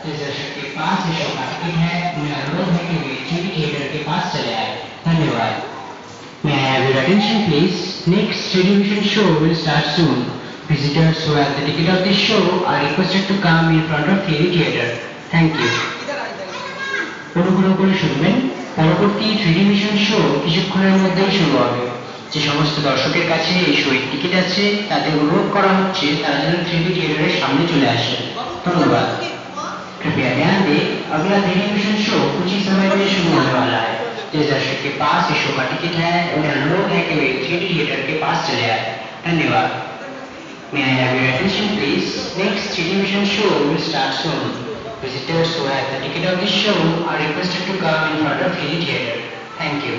जिस दर्शक के पास ये शो का टिकट है उन्हें अनुरोध है कि वे टीवी थिएटर के पास चले आए। धन्यवाद। May I have your attention please? Next television show will start soon. Visitors who have the ticket of this show are requested to come in front of TV theater. Thank you. অনুগ্রহ করে শুনবেন, পরবর্তী television show কিছুক্ষণের মধ্যেই শুরু হবে। যে সমস্ত দর্শকের কাছে এই শোয়ের টিকিট আছে তাদের অনুরোধ করা হচ্ছে তারা যেন টিভি থিয়েটারের সামনে চলে আসে। धन्यवाद। कृपया ध्यान दें, अगला टेलीविजन शो कुछ ही समय में शुरू होने वाला है। जिस दर्शक के पास इस शो का टिकट है उन्हें अनुरोध है कि वे थ्री थिएटर के पास चले आए। धन्यवाद। May I have your attention please? Next television show will start soon. Visitors who have the ticket of this show are requested to come in front of the theater. Thank you.